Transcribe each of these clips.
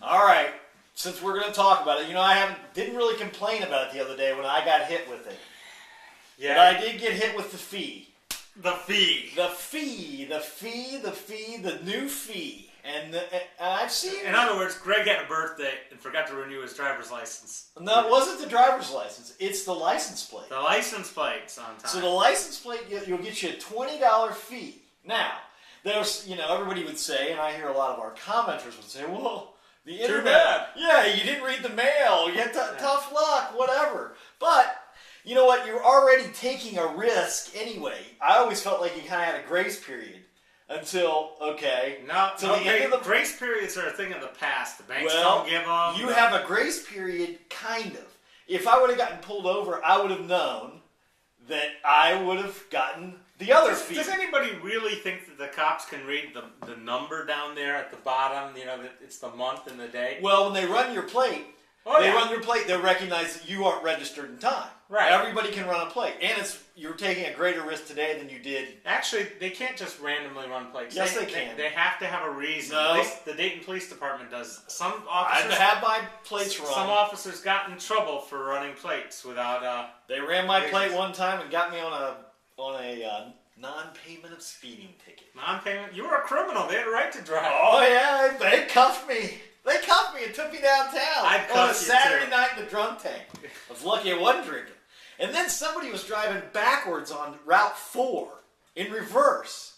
All right. Since we're going to talk about it, I didn't really complain about it the other day when I got hit with it. Yeah. But I did get hit with the fee. The fee. The new fee. And I've seen... In other words, Greg had a birthday and forgot to renew his driver's license. No, it wasn't the driver's license. It's the license plate. The license plate's on time. So the license plate, you'll get you a $20 fee. Now, there's, everybody would say, and I hear a lot of our commenters would say, well, the internet... Too bad. Yeah, you didn't read the mail. You had tough luck, whatever. But... You know what? You're already taking a risk anyway. I always felt like you kind of had a grace period until, grace periods are a thing of the past. The banks don't give them. You have a grace period, kind of. If I would have gotten pulled over, I would have known that I would have gotten the other fee. Does anybody really think that the cops can read the number down there at the bottom? That it's the month and the day? Well, when they run your plate, run your plate, they'll recognize that you aren't registered in time. Right. Everybody can run a plate. And you're taking a greater risk today than you did. Actually, they can't just randomly run plates. Yes, they can. They have to have a reason. No. At least the Dayton Police Department does. Some officers... I've had my plates run. Some officers got in trouble for running plates without... They ran my plate one time and got me on a non-payment of speeding ticket. Non-payment? You were a criminal. They had a right to drive. Oh, yeah. They cuffed me. They cuffed me and took me downtown on a Saturday night in the drunk tank. I was lucky I wasn't drinking. And then somebody was driving backwards on Route 4 in reverse.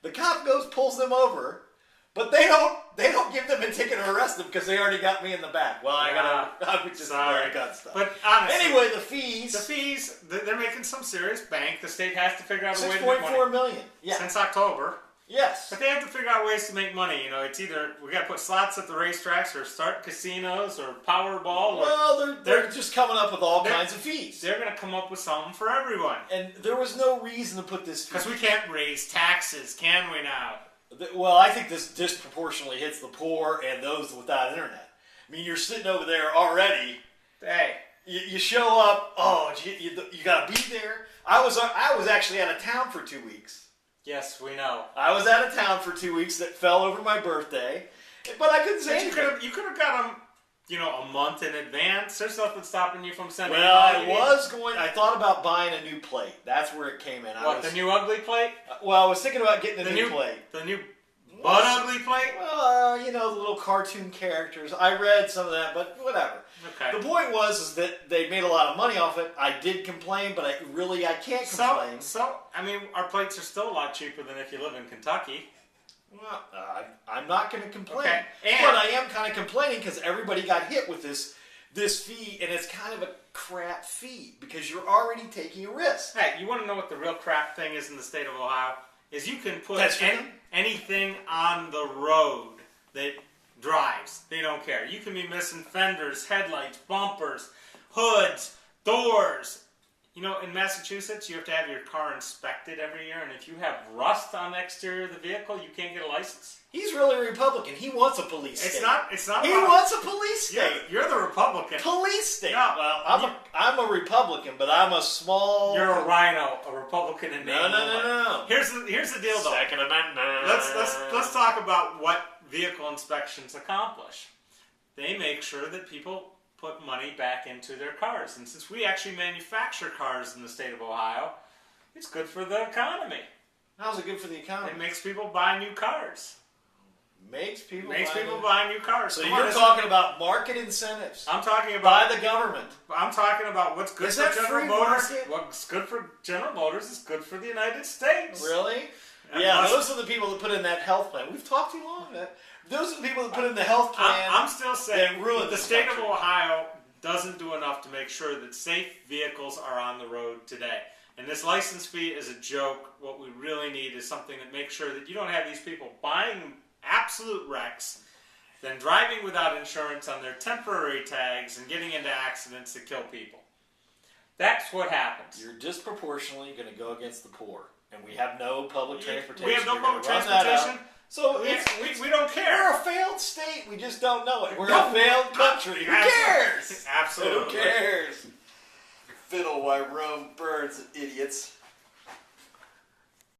The cop pulls them over, but they don't give them a ticket or arrest them because they already got me in the back. Well, I was just where I got stuff. But honestly, anyway, the fees, they're making some serious bank. The state has to figure out a way to make money. $6.4 million. Yeah. Since October. Yes. But they have to figure out ways to make money. It's either we got to put slots at the racetracks or start casinos or Powerball. Well, they're just coming up with all kinds of fees. They're going to come up with something for everyone. And there was no reason to put this fee. Because we can't raise taxes, can we now? Well, I think this disproportionately hits the poor and those without internet. I mean, you're sitting over there already. Hey. You show up. Oh, you got to be there. I was actually out of town for 2 weeks. Yes, we know. I was out of town for 2 weeks. That fell over my birthday, but I couldn't say anything. You could have got them, a month in advance. There's nothing stopping you from sending. Well, I thought about buying a new plate. That's where it came in. The new ugly plate? Well, I was thinking about getting a new plate. The new butt ugly plate? Well, the little cartoon characters. I read some of that, but whatever. Okay. The point was that they made a lot of money off it. I did complain, but I can't complain. Our plates are still a lot cheaper than if you live in Kentucky. Well, I'm not going to complain. Okay. But I am kind of complaining because everybody got hit with this fee, and it's kind of a crap fee because you're already taking a risk. Hey, you want to know what the real crap thing is in the state of Ohio? Is you can put anything on the road that drives. They don't care. You can be missing fenders, headlights, bumpers, hoods, doors. In Massachusetts, you have to have your car inspected every year, and if you have rust on the exterior of the vehicle, you can't get a license. He's really a Republican. He wants a police state. It's not. He wants a police state. You're the Republican. Police state. No, well, I'm a Republican, but I'm a small. You're a rhino, a Republican in name. No. Here's the deal, though. Second Amendment. Let's talk about what vehicle inspections accomplish. They make sure that people put money back into their cars. And since we actually manufacture cars in the state of Ohio, it's good for the economy. How's it good for the economy? It makes people buy new cars. Makes people buy new cars. So you're talking about market incentives. I'm talking about by the government. I'm talking about what's good for General Motors. What's good for General Motors is good for the United States. Really? Yeah, those are the people that put in that health plan. We've talked too long. Those are the people that put in the health plan. I'm still saying that the state of Ohio doesn't do enough to make sure that safe vehicles are on the road today. And this license fee is a joke. What we really need is something that makes sure that you don't have these people buying absolute wrecks, then driving without insurance on their temporary tags and getting into accidents that kill people. That's what happens. You're disproportionately going to go against the poor. And we have no public transportation. We have no public transportation. So we don't care. We're a failed state. We just don't know it. We're a failed country. Who cares? Absolutely. Who cares? Fiddle while Rome burns, idiots.